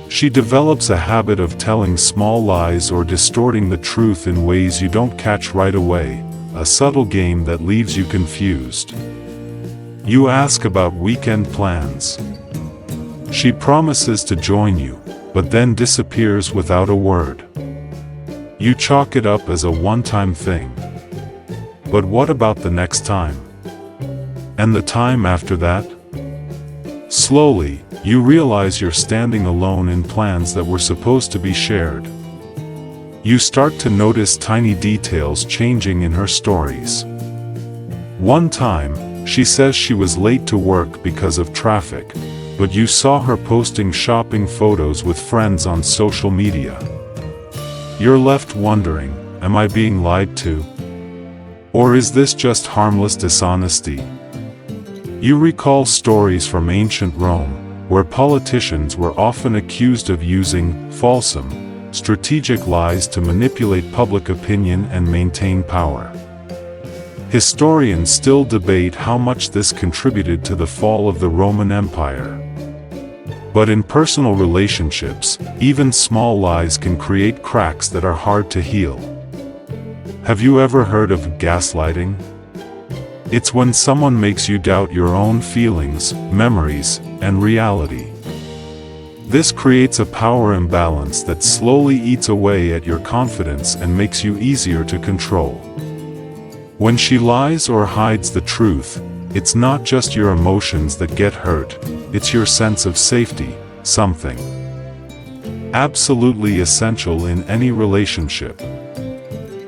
She develops a habit of telling small lies or distorting the truth in ways you don't catch right away, a subtle game that leaves you confused. You ask about weekend plans. She promises to join you, but then disappears without a word. You chalk it up as a one-time thing. But what about the next time? And the time after that? Slowly, you realize you're standing alone in plans that were supposed to be shared. You start to notice tiny details changing in her stories. One time, she says she was late to work because of traffic, but you saw her posting shopping photos with friends on social media. You're left wondering, am I being lied to? Or is this just harmless dishonesty? You recall stories from ancient Rome, where politicians were often accused of using falsum, strategic lies to manipulate public opinion and maintain power. Historians still debate how much this contributed to the fall of the Roman Empire. But in personal relationships, even small lies can create cracks that are hard to heal. Have you ever heard of gaslighting? It's when someone makes you doubt your own feelings, memories, and reality. This creates a power imbalance that slowly eats away at your confidence and makes you easier to control. When she lies or hides the truth, it's not just your emotions that get hurt, it's your sense of safety, something absolutely essential in any relationship.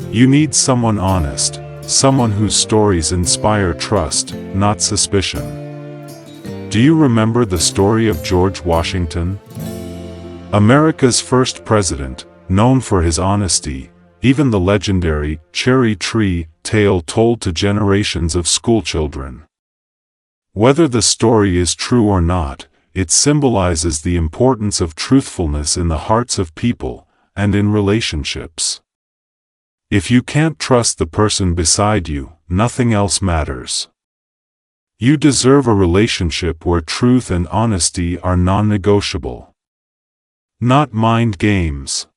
You need someone honest, someone whose stories inspire trust, not suspicion. Do you remember the story of George Washington? America's first president, known for his honesty, even the legendary cherry tree tale told to generations of schoolchildren. Whether the story is true or not, it symbolizes the importance of truthfulness in the hearts of people, and in relationships. If you can't trust the person beside you, nothing else matters. You deserve a relationship where truth and honesty are non-negotiable. Not mind games.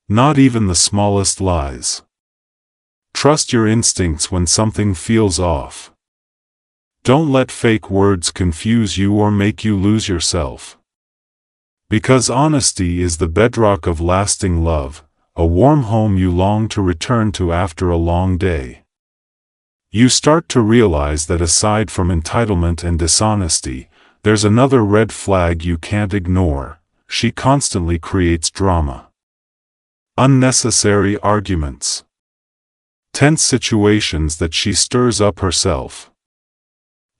Not even the smallest lies. Trust your instincts when something feels off. Don't let fake words confuse you or make you lose yourself. Because honesty is the bedrock of lasting love, a warm home you long to return to after a long day. You start to realize that aside from entitlement and dishonesty, there's another red flag you can't ignore. She constantly creates drama. Unnecessary arguments. Tense situations that she stirs up herself.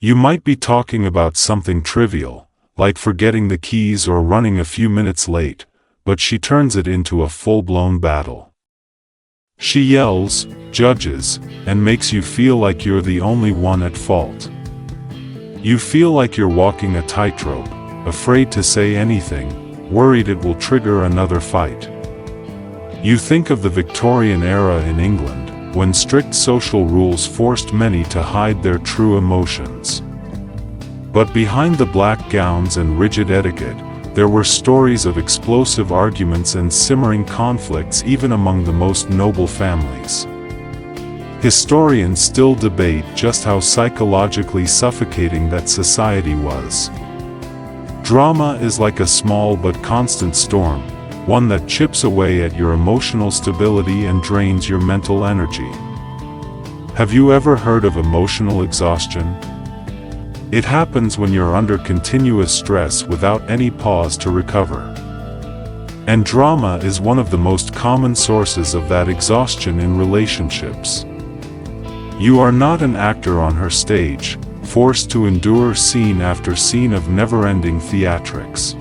You might be talking about something trivial, like forgetting the keys or running a few minutes late, but she turns it into a full-blown battle. She yells, judges, and makes you feel like you're the only one at fault. You feel like you're walking a tightrope, afraid to say anything, worried it will trigger another fight. You think of the Victorian era in England, when strict social rules forced many to hide their true emotions. But behind the black gowns and rigid etiquette, there were stories of explosive arguments and simmering conflicts even among the most noble families. Historians still debate just how psychologically suffocating that society was. Drama is like a small but constant storm, one that chips away at your emotional stability and drains your mental energy. Have you ever heard of emotional exhaustion? It happens when you're under continuous stress without any pause to recover. And drama is one of the most common sources of that exhaustion in relationships. You are not an actor on her stage, forced to endure scene after scene of never-ending theatrics.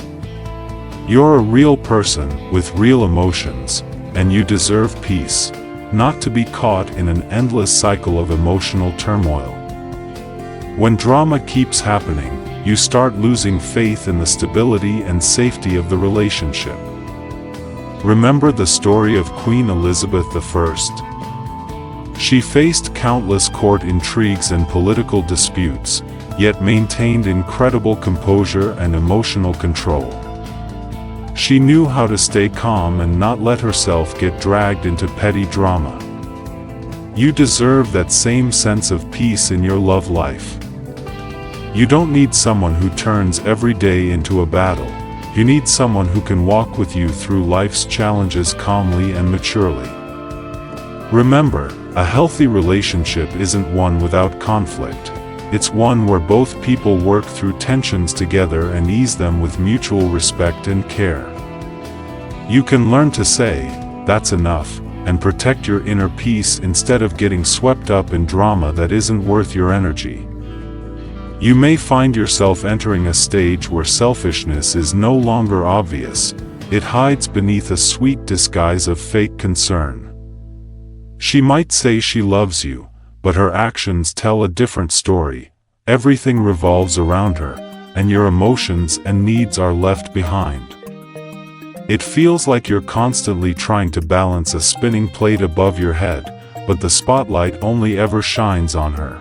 You're a real person with real emotions, and you deserve peace, not to be caught in an endless cycle of emotional turmoil. When drama keeps happening, you start losing faith in the stability and safety of the relationship. Remember the story of Queen Elizabeth I? She faced countless court intrigues and political disputes, yet maintained incredible composure and emotional control. She knew how to stay calm and not let herself get dragged into petty drama. You deserve that same sense of peace in your love life. You don't need someone who turns every day into a battle. You need someone who can walk with you through life's challenges calmly and maturely. Remember, a healthy relationship isn't one without conflict. It's one where both people work through tensions together and ease them with mutual respect and care. You can learn to say, "That's enough," and protect your inner peace instead of getting swept up in drama that isn't worth your energy. You may find yourself entering a stage where selfishness is no longer obvious. It hides beneath a sweet disguise of fake concern. She might say she loves you, but her actions tell a different story. Everything revolves around her, and your emotions and needs are left behind. It feels like you're constantly trying to balance a spinning plate above your head, but the spotlight only ever shines on her.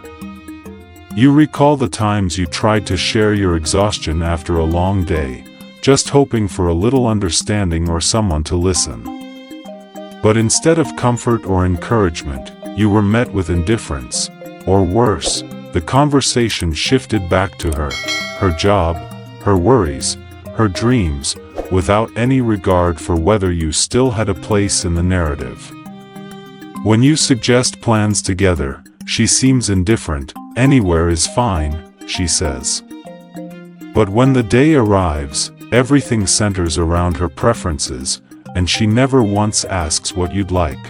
You recall the times you tried to share your exhaustion after a long day, just hoping for a little understanding or someone to listen. But instead of comfort or encouragement, you were met with indifference, or worse, the conversation shifted back to her job, her worries, her dreams, without any regard for whether you still had a place in the narrative. When you suggest plans together, she seems indifferent. "Anywhere is fine," she says. But when the day arrives, everything centers around her preferences, and she never once asks what you'd like.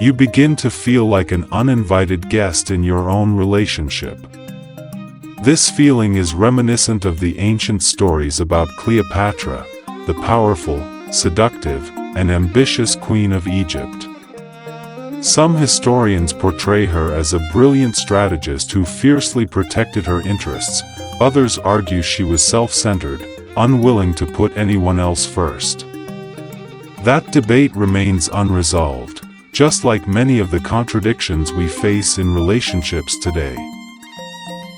You begin to feel like an uninvited guest in your own relationship. This feeling is reminiscent of the ancient stories about Cleopatra, the powerful, seductive, and ambitious queen of Egypt. Some historians portray her as a brilliant strategist who fiercely protected her interests. Others argue she was self-centered, unwilling to put anyone else first. That debate remains unresolved, just like many of the contradictions we face in relationships today.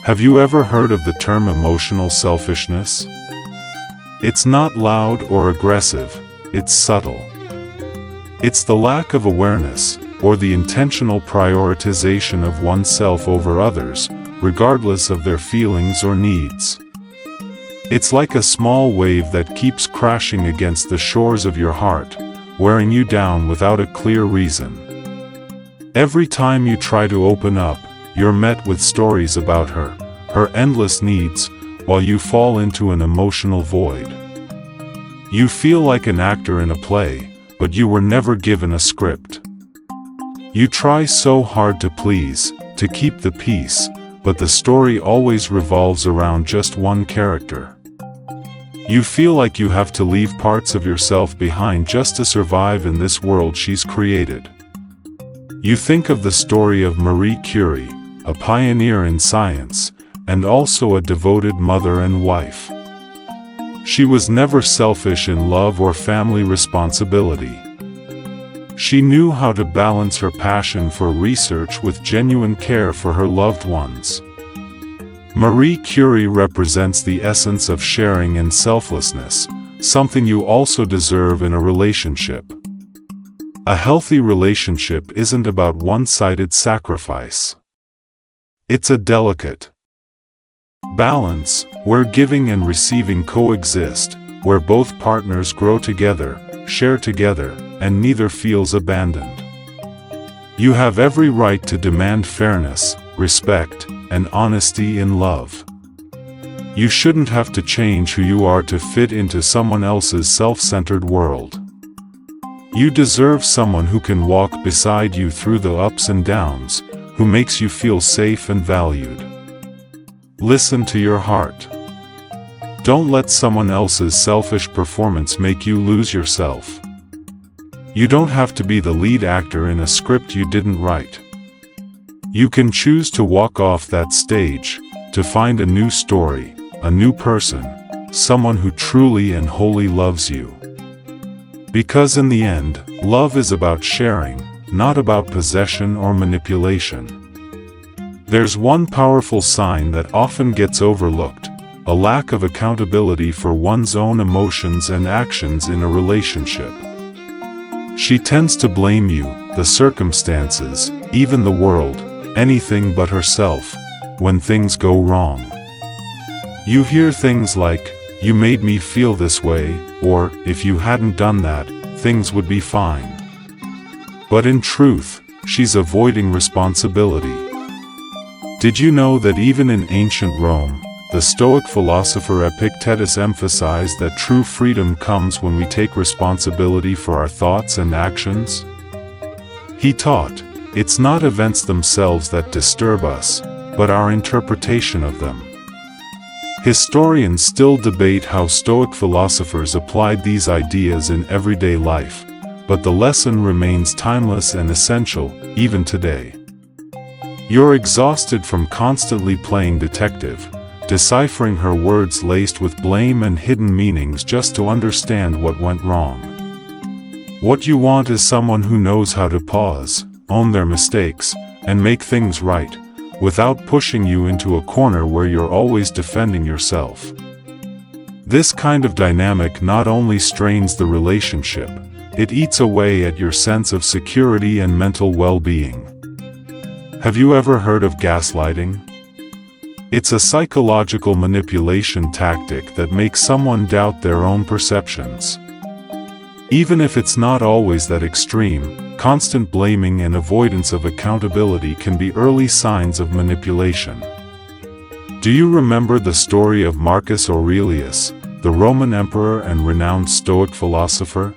Have you ever heard of the term emotional selfishness? It's not loud or aggressive, it's subtle. It's the lack of awareness, or the intentional prioritization of oneself over others, regardless of their feelings or needs. It's like a small wave that keeps crashing against the shores of your heart, wearing you down without a clear reason. Every time you try to open up, you're met with stories about her, her endless needs, while you fall into an emotional void. You feel like an actor in a play, but you were never given a script. You try so hard to please, to keep the peace, but the story always revolves around just one character. You feel like you have to leave parts of yourself behind just to survive in this world she's created. You think of the story of Marie Curie, a pioneer in science, and also a devoted mother and wife. She was never selfish in love or family responsibility. She knew how to balance her passion for research with genuine care for her loved ones. Marie Curie represents the essence of sharing and selflessness, something you also deserve in a relationship. A healthy relationship isn't about one-sided sacrifice. It's a delicate balance, where giving and receiving coexist, where both partners grow together, share together, and neither feels abandoned. You have every right to demand fairness, respect, and honesty in love. You shouldn't have to change who you are to fit into someone else's self-centered world. You deserve someone who can walk beside you through the ups and downs, who makes you feel safe and valued. Listen to your heart. Don't let someone else's selfish performance make you lose yourself. You don't have to be the lead actor in a script you didn't write. You can choose to walk off that stage, to find a new story, a new person, someone who truly and wholly loves you. Because in the end, love is about sharing, not about possession or manipulation. There's one powerful sign that often gets overlooked: a lack of accountability for one's own emotions and actions in a relationship. She tends to blame you, the circumstances, even the world, anything but herself, when things go wrong. You hear things like, "You made me feel this way," or, "If you hadn't done that, things would be fine." But in truth, she's avoiding responsibility. Did you know that even in ancient Rome, the Stoic philosopher Epictetus emphasized that true freedom comes when we take responsibility for our thoughts and actions? He taught, it's not events themselves that disturb us, but our interpretation of them. Historians still debate how Stoic philosophers applied these ideas in everyday life, but the lesson remains timeless and essential, even today. You're exhausted from constantly playing detective, deciphering her words laced with blame and hidden meanings just to understand what went wrong. What you want is someone who knows how to pause, own their mistakes, and make things right, without pushing you into a corner where you're always defending yourself. This kind of dynamic not only strains the relationship, it eats away at your sense of security and mental well-being. Have you ever heard of gaslighting? It's a psychological manipulation tactic that makes someone doubt their own perceptions. Even if it's not always that extreme, constant blaming and avoidance of accountability can be early signs of manipulation. Do you remember the story of Marcus Aurelius, the Roman emperor and renowned Stoic philosopher?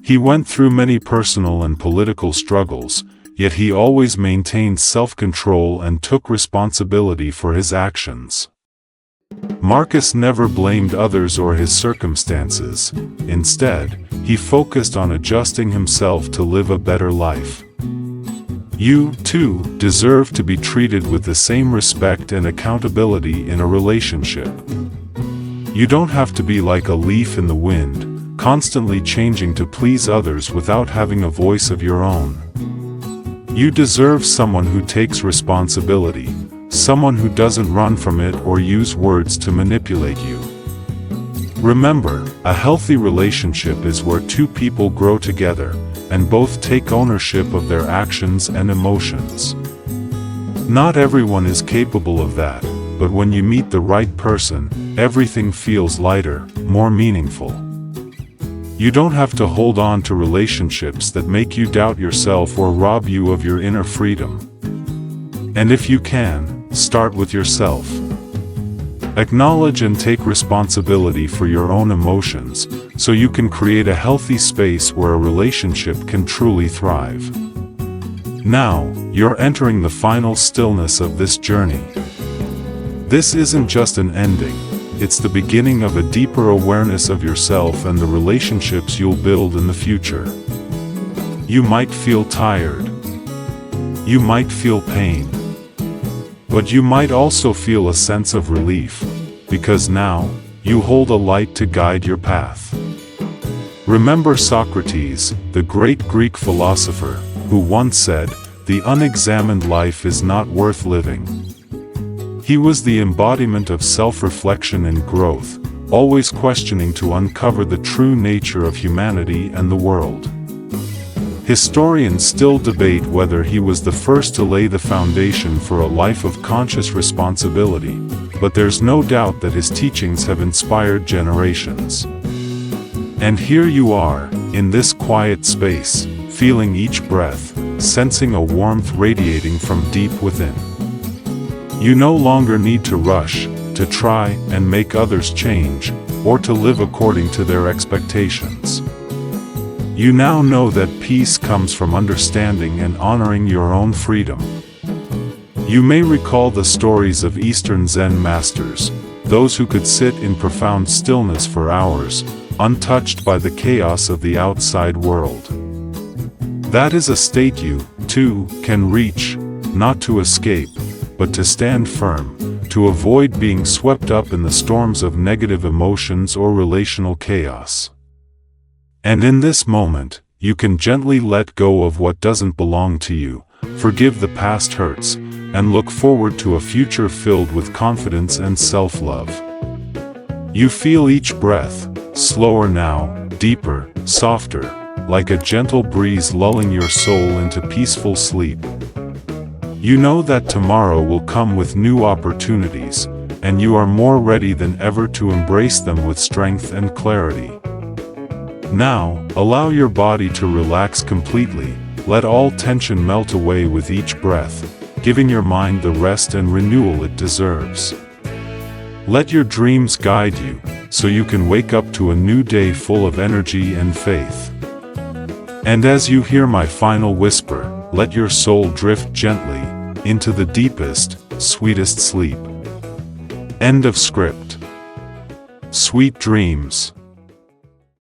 He went through many personal and political struggles, yet he always maintained self-control and took responsibility for his actions. Marcus never blamed others or his circumstances. Instead, he focused on adjusting himself to live a better life. You, too, deserve to be treated with the same respect and accountability in a relationship. You don't have to be like a leaf in the wind, constantly changing to please others without having a voice of your own. You deserve someone who takes responsibility, someone who doesn't run from it or use words to manipulate you. Remember, a healthy relationship is where two people grow together, and both take ownership of their actions and emotions. Not everyone is capable of that, but when you meet the right person, everything feels lighter, more meaningful. You don't have to hold on to relationships that make you doubt yourself or rob you of your inner freedom. And if you can, start with yourself. Acknowledge and take responsibility for your own emotions, so you can create a healthy space where a relationship can truly thrive. Now, you're entering the final stillness of this journey. This isn't just an ending, it's the beginning of a deeper awareness of yourself and the relationships you'll build in the future. You might feel tired. You might feel pain. But you might also feel a sense of relief, because now, you hold a light to guide your path. Remember Socrates, the great Greek philosopher, who once said, "The unexamined life is not worth living." He was the embodiment of self-reflection and growth, always questioning to uncover the true nature of humanity and the world. Historians still debate whether he was the first to lay the foundation for a life of conscious responsibility, but there's no doubt that his teachings have inspired generations. And here you are, in this quiet space, feeling each breath, sensing a warmth radiating from deep within. You no longer need to rush, to try and make others change, or to live according to their expectations. You now know that peace comes from understanding and honoring your own freedom. You may recall the stories of Eastern Zen masters, those who could sit in profound stillness for hours, untouched by the chaos of the outside world. That is a state you, too, can reach, not to escape, but to stand firm, to avoid being swept up in the storms of negative emotions or relational chaos. And in this moment, you can gently let go of what doesn't belong to you, forgive the past hurts, and look forward to a future filled with confidence and self-love. You feel each breath, slower now, deeper, softer, like a gentle breeze lulling your soul into peaceful sleep. You know that tomorrow will come with new opportunities, and you are more ready than ever to embrace them with strength and clarity. Now, allow your body to relax completely, let all tension melt away with each breath, giving your mind the rest and renewal it deserves. Let your dreams guide you, so you can wake up to a new day full of energy and faith. And as you hear my final whisper, let your soul drift gently into the deepest, sweetest sleep. End of script. Sweet dreams.